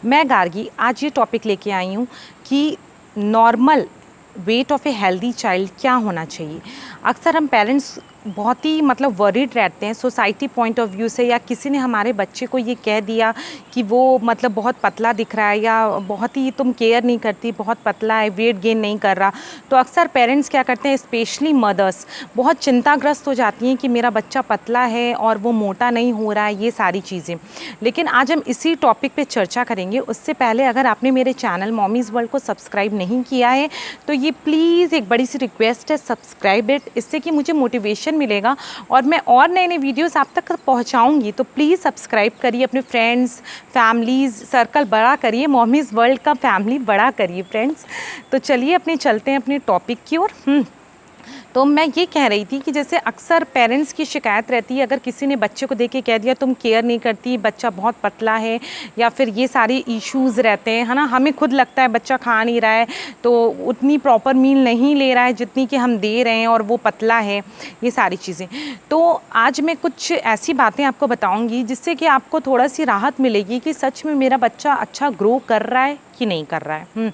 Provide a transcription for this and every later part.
मैं गार्गी आज ये टॉपिक लेके आई हूँ कि normal weight of a healthy child क्या होना चाहिए। अक्सर हम पेरेंट्स बहुत ही वरीड रहते हैं सोसाइटी पॉइंट ऑफ व्यू से, या किसी ने हमारे बच्चे को ये कह दिया कि वो बहुत पतला दिख रहा है, या बहुत ही तुम केयर नहीं करती, बहुत पतला है, वेट गेन नहीं कर रहा। तो अक्सर पेरेंट्स क्या करते हैं, स्पेशली मदर्स बहुत चिंताग्रस्त हो जाती हैं कि मेरा बच्चा पतला है और वो मोटा नहीं हो रहा है, ये सारी चीज़ें। लेकिन आज हम इसी टॉपिक पे चर्चा करेंगे। उससे पहले अगर आपने मेरे चैनल मॉमीज़ वर्ल्ड को सब्सक्राइब नहीं किया है तो ये प्लीज़ एक बड़ी सी रिक्वेस्ट है, सब्सक्राइब इट। इससे कि मुझे मोटिवेशन मिलेगा और मैं और नए नए वीडियोस आप तक पहुंचाऊंगी। तो प्लीज़ सब्सक्राइब करिए, अपने फ्रेंड्स फैमिलीज़ सर्कल बड़ा करिए, मॉमीज़ वर्ल्ड का फैमिली बड़ा करिए फ्रेंड्स। तो चलिए अपने चलते हैं अपने टॉपिक की ओर। तो मैं ये कह रही थी कि जैसे अक्सर पेरेंट्स की शिकायत रहती है, अगर किसी ने बच्चे को देख के कह दिया तुम केयर नहीं करती, बच्चा बहुत पतला है, या फिर ये सारे इश्यूज़ रहते हैं, है ना। हमें खुद लगता है बच्चा खा नहीं रहा है, तो उतनी प्रॉपर मील नहीं ले रहा है जितनी कि हम दे रहे हैं, और वो पतला है, ये सारी चीज़ें। तो आज मैं कुछ ऐसी बातें आपको बताऊँगी जिससे कि आपको थोड़ा सी राहत मिलेगी कि सच में मेरा बच्चा अच्छा ग्रो कर रहा है कि नहीं कर रहा है।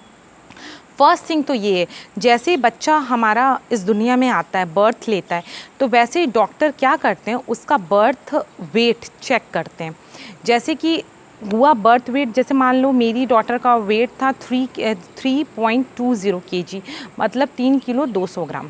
फर्स्ट थिंग तो ये है, जैसे ही बच्चा हमारा इस दुनिया में आता है, बर्थ लेता है, तो वैसे ही डॉक्टर क्या करते हैं, उसका बर्थ वेट चेक करते हैं। जैसे कि हुआ बर्थ वेट, जैसे मान लो मेरी डॉटर का वेट था 3.20 kg, मतलब 3 किलो 200 ग्राम।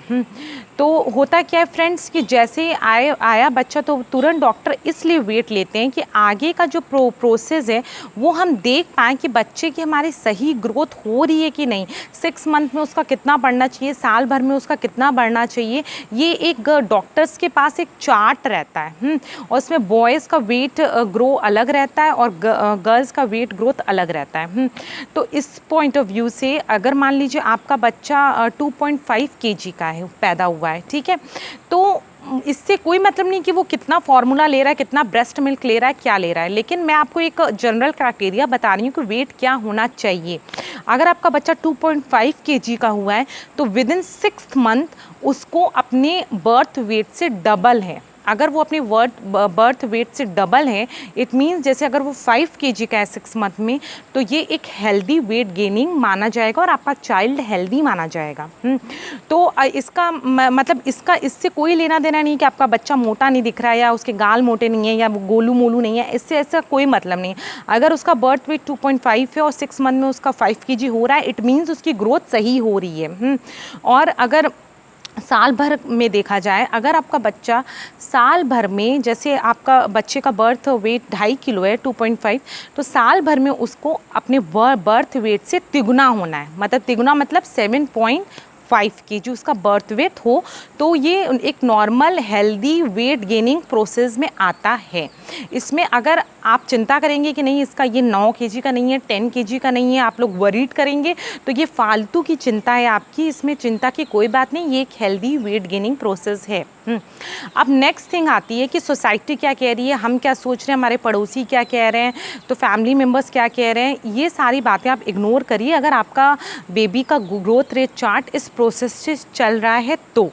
तो होता क्या है फ्रेंड्स कि जैसे आया बच्चा तो तुरंत डॉक्टर इसलिए वेट लेते हैं कि आगे का जो प्रोसेस है वो हम देख पाएँ कि बच्चे की हमारी सही ग्रोथ हो रही है कि नहीं। 6 मंथ में उसका कितना बढ़ना चाहिए, साल भर में उसका कितना बढ़ना चाहिए, ये एक डॉक्टर्स के पास एक चार्ट रहता है। और उसमें बॉयज़ का वेट ग्रो अलग रहता है और गर्ल्स का वेट ग्रोथ अलग रहता है। तो इस पॉइंट ऑफ व्यू से अगर मान लीजिए आपका बच्चा 2.5 kg का है, पैदा हुआ है, ठीक है, तो इससे कोई मतलब नहीं कि वो कितना फार्मूला ले रहा है, कितना ब्रेस्ट मिल्क ले रहा है, क्या ले रहा है। लेकिन मैं आपको एक जनरल क्राइटेरिया बता रही हूँ कि वेट क्या होना चाहिए। अगर आपका बच्चा 2.5 kg का हुआ है तो विद इन 6 मंथ उसको अपने बर्थ वेट से डबल है। अगर वो अपने बर्थ वेट से डबल है, इट मीन्स जैसे अगर वो 5 kg का है 6 मंथ में, तो ये एक हेल्दी वेट गेनिंग माना जाएगा और आपका चाइल्ड हेल्दी माना जाएगा। तो इसका मतलब इसका इससे कोई लेना देना नहीं कि आपका बच्चा मोटा नहीं दिख रहा है, या उसके गाल मोटे नहीं है, या वो गोलू मोलू नहीं है, इससे ऐसा कोई मतलब नहीं। अगर उसका बर्थ वेट 2.5 है और 6 मंथ में उसका 5 kg हो रहा है, इट मीन्स उसकी ग्रोथ सही हो रही है। और अगर साल भर में देखा जाए, अगर आपका बच्चा साल भर में, जैसे आपका बच्चे का बर्थ वेट 2.5 किलो है 2.5, तो साल भर में उसको अपने बर्थ वेट से तिगुना होना है। मतलब तिगुना मतलब 7.5 kg उसका बर्थ वेट हो, तो ये एक normal healthy weight gaining process में आता है। इसमें अगर आप चिंता करेंगे कि नहीं इसका ये 9 kg का नहीं है, 10 kg का नहीं है, आप लोग वरीड करेंगे, तो ये फालतू की चिंता है आपकी। इसमें चिंता की कोई बात नहीं, ये एक हेल्दी वेट गेनिंग प्रोसेस है। अब नेक्स्ट थिंग आती है कि सोसाइटी क्या कह रही है, हम क्या सोच रहे हैं, हमारे पड़ोसी क्या कह रहे हैं, तो फैमिली मेम्बर्स क्या कह रहे हैं, ये सारी बातें आप इग्नोर करिए। अगर आपका बेबी का ग्रोथ रेट चार्ट इस प्रोसेस से चल रहा है तो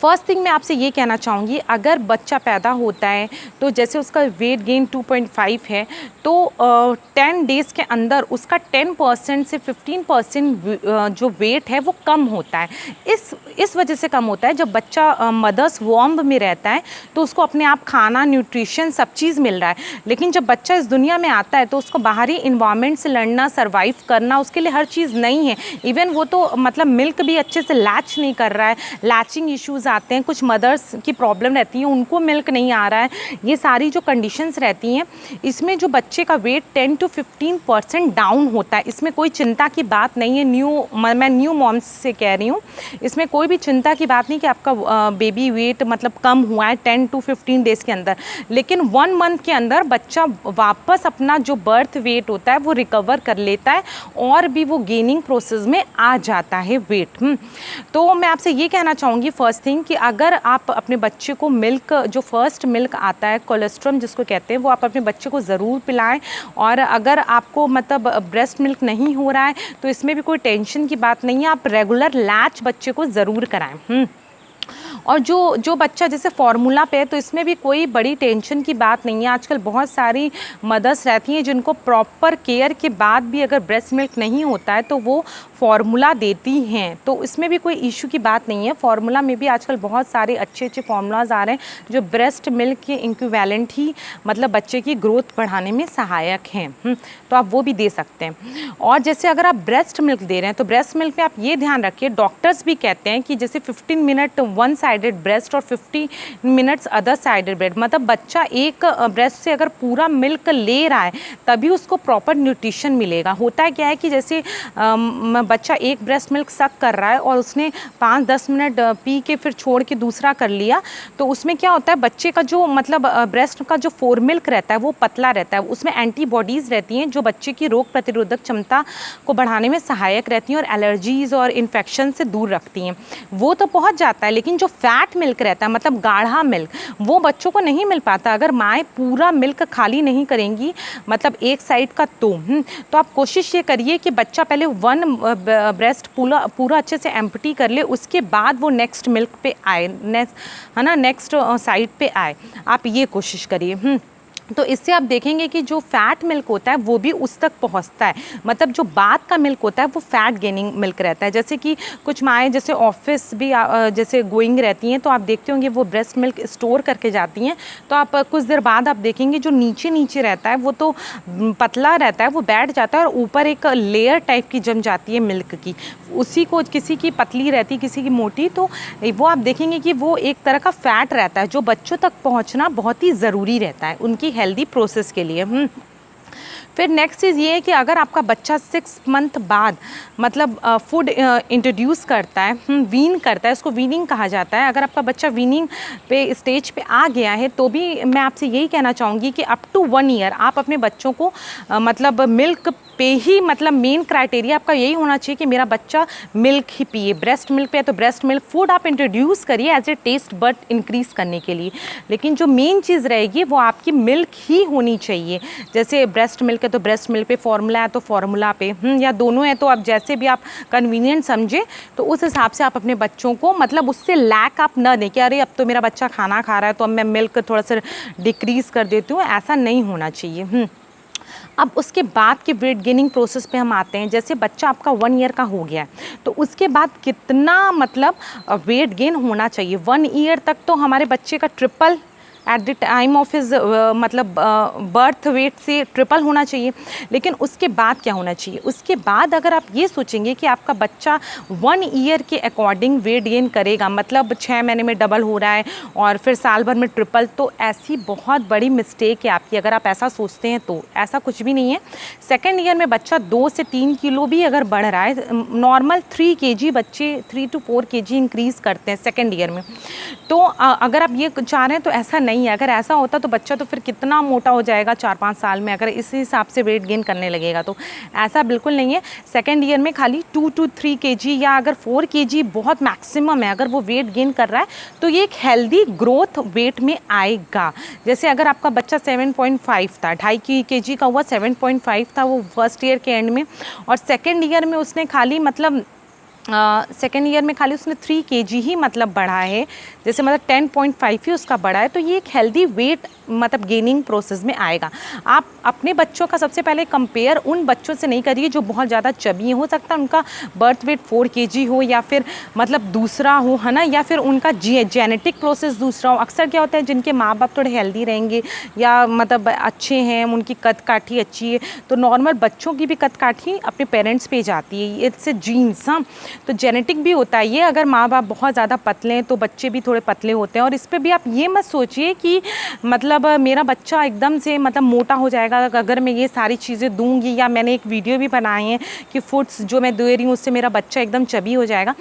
फर्स्ट थिंग मैं आपसे ये कहना चाहूँगी, अगर बच्चा पैदा होता है तो जैसे उसका वेट गेन 2.5 है, तो 10 डेज़ के अंदर उसका 10% से 15% जो वेट है वो कम होता है। इस वजह से कम होता है, जब बच्चा मदर्स वॉर्म में रहता है तो उसको अपने आप खाना, न्यूट्रिशन सब चीज़ मिल रहा है। लेकिन जब बच्चा इस दुनिया में आता है तो उसको बाहरी इन्वायरमेंट से लड़ना, सर्वाइव करना, उसके लिए हर चीज़ नहीं है। इवन वो तो मिल्क भी अच्छे से लैच नहीं कर रहा है, लैचिंग इश्यूज़ आते हैं, कुछ मदर्स की प्रॉब्लम रहती है, उनको मिल्क नहीं आ रहा है, ये सारी जो कंडीशंस रहती हैं, इसमें जो बच्चे का वेट 10 to 15% डाउन होता है। इसमें कोई चिंता की बात नहीं है। मैं न्यू मॉम्स से कह रही हूँ, इसमें कोई भी चिंता की बात नहीं कि आपका बेबी वेट कम हुआ है 10 to 15 डेज़ के अंदर। लेकिन 1 मंथ के अंदर बच्चा वापस अपना जो बर्थ वेट होता है वो रिकवर कर लेता है और भी वो गेनिंग प्रोसेस में आ जाता है वेट। तो मैं आपसे ये कहना चाहूँगी फर्स्ट थिंग कि अगर आप अपने बच्चे को मिल्क, जो फर्स्ट मिल्क आता है कोलेस्ट्रम जिसको कहते हैं, वो आप अपने बच्चे को ज़रूर पिलाएं। और अगर आपको ब्रेस्ट मिल्क नहीं हो रहा है तो इसमें भी कोई टेंशन की बात नहीं है, आप रेगुलर लैच बच्चे को ज़रूर कराएं। और जो बच्चा जैसे फार्मूला पे है तो इसमें भी कोई बड़ी टेंशन की बात नहीं है। आजकल बहुत सारी मदर्स रहती हैं जिनको प्रॉपर केयर के बाद भी अगर ब्रेस्ट मिल्क नहीं होता है तो वो फार्मूला देती हैं, तो इसमें भी कोई इशू की बात नहीं है। फार्मूला में भी आजकल बहुत सारे अच्छे अच्छे फार्मूलाज आ रहे हैं जो ब्रेस्ट मिल्क के इक्विवेलेंट ही मतलब बच्चे की ग्रोथ बढ़ाने में सहायक हैं। तो आप वो भी दे सकते हैं। और जैसे अगर आप ब्रेस्ट मिल्क दे रहे हैं तो ब्रेस्ट मिल्क में आप ये ध्यान रखिए, डॉक्टर्स भी कहते हैं कि जैसे 15 मिनट वन साइडेड ब्रेस्ट और 50 मिनट्स अदर साइडेड ब्रेस्ट, मतलब बच्चा एक ब्रेस्ट से अगर पूरा मिल्क ले रहा है तभी उसको प्रॉपर न्यूट्रिशन मिलेगा। होता है क्या है कि जैसे बच्चा एक ब्रेस्ट मिल्क सक कर रहा है और उसने 5-10 मिनट पी के फिर छोड़ के दूसरा कर लिया, तो उसमें क्या होता है बच्चे का जो मतलब ब्रेस्ट का जो फोर मिल्क रहता है वो पतला रहता है, उसमें एंटीबॉडीज़ रहती हैं जो बच्चे की रोग प्रतिरोधक क्षमता को बढ़ाने में सहायक रहती हैं और एलर्जीज़ और इन्फेक्शन से दूर रखती हैं। वो तो पहुंच जाता है, लेकिन जो फैट मिल्क रहता है मतलब गाढ़ा मिल्क वो बच्चों को नहीं मिल पाता अगर माएँ पूरा मिल्क खाली नहीं करेंगी मतलब एक साइड का। तो आप कोशिश ये करिए कि बच्चा पहले वन ब्रेस्ट पूरा अच्छे से एम्प्टी कर ले, उसके बाद वो नेक्स्ट मिल्क पे आए, है ना, नेक्स्ट साइड पे आए। आप ये कोशिश करिए। तो इससे आप देखेंगे कि जो फैट मिल्क होता है वो भी उस तक पहुंचता है, मतलब जो बाद का मिल्क होता है वो फैट गेनिंग मिल्क रहता है। जैसे कि कुछ माएँ जैसे ऑफिस भी जैसे गोइंग रहती हैं तो आप देखते होंगे वो ब्रेस्ट मिल्क स्टोर करके जाती हैं, तो आप कुछ देर बाद आप देखेंगे जो नीचे नीचे रहता है वो तो पतला रहता है, वो बैठ जाता है और ऊपर एक लेयर टाइप की जम जाती है मिल्क की, उसी को किसी की पतली रहती किसी की मोटी, तो वो आप देखेंगे कि वो एक तरह का फैट रहता है जो बच्चों तक पहुँचना बहुत ही ज़रूरी रहता है उनकी हेल्दी प्रोसेस के लिए। फिर नेक्स्ट चीज़ ये है कि अगर आपका बच्चा 6 मंथ बाद मतलब फूड इंट्रोड्यूस करता है, वीन करता है, उसको वीनिंग कहा जाता है। अगर आपका बच्चा वीनिंग पे स्टेज पे आ गया है तो भी मैं आपसे यही कहना चाहूँगी कि अप टू 1 ईयर आप अपने बच्चों को मतलब मिल्क पे ही, मतलब मेन क्राइटेरिया आपका यही होना चाहिए कि मेरा बच्चा मिल्क ही पिए। ब्रेस्ट मिल्क पे है तो ब्रेस्ट मिल्क फूड आप इंट्रोड्यूस करिए as a taste bud increase करने के लिए, लेकिन जो मेन चीज़ रहेगी वो आपकी मिल्क ही होनी चाहिए। जैसे ब्रेस्ट मिल्क है तो ब्रेस्ट मिल्क पे, फार्मूला है तो फार्मूला पे, या दोनों है तो आप जैसे भी आप कन्वीनियंट समझें तो उस हिसाब से आप अपने बच्चों को मतलब उससे लैक आप न दें कि अरे अब तो मेरा बच्चा खाना खा रहा है तो अब मैं मिल्क थोड़ा सा डिक्रीज़ कर देती हूँ, ऐसा नहीं होना चाहिए। अब उसके बाद के वेट गेनिंग प्रोसेस पे हम आते हैं। जैसे बच्चा आपका 1 ईयर का हो गया है तो उसके बाद कितना मतलब वेट गेन होना चाहिए। 1 ईयर तक तो हमारे बच्चे का triple at the time of his मतलब बर्थ वेट से ट्रिपल होना चाहिए, लेकिन उसके बाद क्या होना चाहिए, उसके बाद अगर आप ये सोचेंगे कि आपका बच्चा 1 ईयर के अकॉर्डिंग वेट गेन करेगा, मतलब 6 महीने में डबल हो रहा है और फिर साल भर में ट्रिपल, तो ऐसी बहुत बड़ी मिस्टेक है आपकी अगर आप ऐसा सोचते हैं तो। ऐसा कुछ भी नहीं है। 2nd ईयर में बच्चा 2 से 3 किलो भी अगर बढ़ रहा है, नॉर्मल 3 kg बच्चे 3 to 4 kg इंक्रीज़ करते हैं 2nd ईयर में, तो अगर आप ये चाह रहे हैं तो ऐसा नहीं है। अगर ऐसा होता तो बच्चा तो फिर कितना मोटा हो जाएगा 4-5 साल में अगर इसी हिसाब से वेट गेन करने लगेगा, तो ऐसा बिल्कुल नहीं है। 2nd ईयर में खाली 2 to 3 kg या अगर 4 kg बहुत मैक्सिमम है, अगर वो वेट गेन कर रहा है तो ये एक हेल्दी ग्रोथ वेट में आएगा। जैसे अगर आपका बच्चा 7.5 था, 2.5 kg का हुआ 7.5 था वो 1st ईयर के एंड में, और 2nd ईयर में उसने खाली मतलब 2nd ईयर में खाली उसने 3 kg ही मतलब बढ़ा है, जैसे मतलब 10.5 ही उसका बढ़ा है, तो ये एक हेल्दी वेट मतलब गेनिंग प्रोसेस में आएगा। आप अपने बच्चों का सबसे पहले कंपेयर उन बच्चों से नहीं करिए जो बहुत ज़्यादा चबी हो सकता है उनका बर्थ वेट 4 kg हो या फिर मतलब दूसरा हो, है ना, या फिर उनका जेनेटिक प्रोसेस दूसरा हो। अक्सर क्या होता है जिनके माँ बाप थोड़े हेल्दी रहेंगे या मतलब अच्छे हैं, उनकी कद काठी अच्छी है, तो नॉर्मल बच्चों की भी कद काठी अपने पेरेंट्स पे जाती है, इससे जीन्स, हाँ, तो जेनेटिक भी होता है ये। अगर माँ बाप बहुत ज़्यादा पतले हैं तो बच्चे भी थोड़े पतले होते हैं, और इस पर भी आप ये मत सोचिए कि मतलब मेरा बच्चा एकदम से मतलब मोटा हो जाएगा अगर मैं ये सारी चीज़ें दूंगी, या मैंने एक वीडियो भी बनाई है कि फूड्स जो मैं दे रही हूँ उससे मेरा बच्चा एकदम चबी हो जाएगा।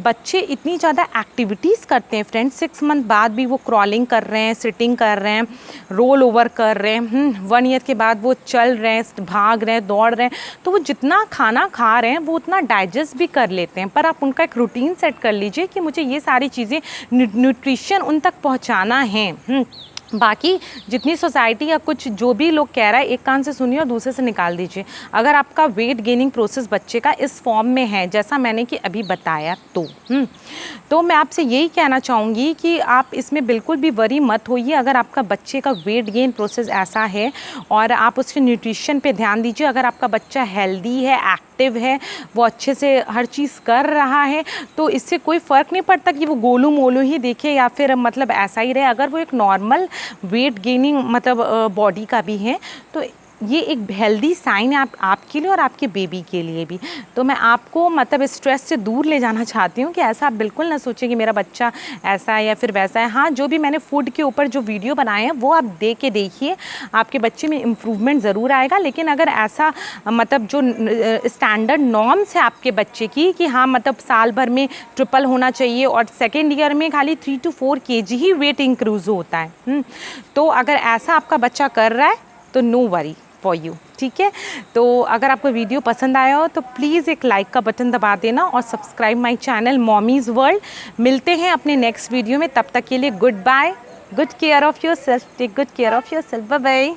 बच्चे इतनी ज़्यादा एक्टिविटीज़ करते हैं फ्रेंड्स, 6 मंथ बाद भी वो क्रॉलिंग कर रहे हैं, सिटिंग कर रहे हैं, रोल ओवर कर रहे हैं, 1 ईयर के बाद वो चल रहे हैं, भाग रहे हैं, दौड़ रहे हैं, तो वो जितना खाना खा रहे हैं वो उतना डाइजेस्ट भी कर लेते हैं। पर आप उनका एक रूटीन सेट कर लीजिए कि मुझे ये सारी चीज़ें न्यूट्रिशन उन तक पहुँचाना है। बाकी जितनी सोसाइटी या कुछ जो भी लोग कह रहा है, एक कान से सुनिए और दूसरे से निकाल दीजिए। अगर आपका वेट गेनिंग प्रोसेस बच्चे का इस फॉर्म में है जैसा मैंने कि अभी बताया तो मैं आपसे यही कहना चाहूँगी कि आप इसमें बिल्कुल भी वरी मत होइए। अगर आपका बच्चे का वेट गेन प्रोसेस ऐसा है और आप उसके न्यूट्रिशन पे ध्यान दीजिए, अगर आपका बच्चा हेल्दी है, एक्टिव है, वो अच्छे से हर चीज़ कर रहा है, तो इससे कोई फ़र्क नहीं पड़ता कि वो गोलू मोलू ही दिखे या फिर मतलब ऐसा ही रहे। अगर वो एक नॉर्मल वेट गेनिंग मतलब बॉडी का भी है तो ये एक हेल्दी साइन है आपके लिए और आपके बेबी के लिए भी। तो मैं आपको मतलब स्ट्रेस से दूर ले जाना चाहती हूँ कि ऐसा आप बिल्कुल ना सोचें कि मेरा बच्चा ऐसा है या फिर वैसा है। हाँ, जो भी मैंने फूड के ऊपर जो वीडियो बनाए हैं वो आप देख के देखिए, आपके बच्चे में इम्प्रूवमेंट ज़रूर आएगा। लेकिन अगर ऐसा मतलब जो स्टैंडर्ड नॉर्म्स है आपके बच्चे की कि हाँ मतलब साल भर में ट्रिपल होना चाहिए और सेकेंड ईयर में खाली 3 to 4 kg he weight increase होता है, तो अगर ऐसा आपका बच्चा कर रहा है तो नो वरी फॉर यू, ठीक है। तो अगर आपको वीडियो पसंद आया हो तो प्लीज़ एक लाइक का बटन दबा देना और subscribe my channel mommies world. मिलते हैं अपने नेक्स्ट वीडियो में, तब तक के लिए goodbye, good care of yourself, take good care of yourself, bye bye.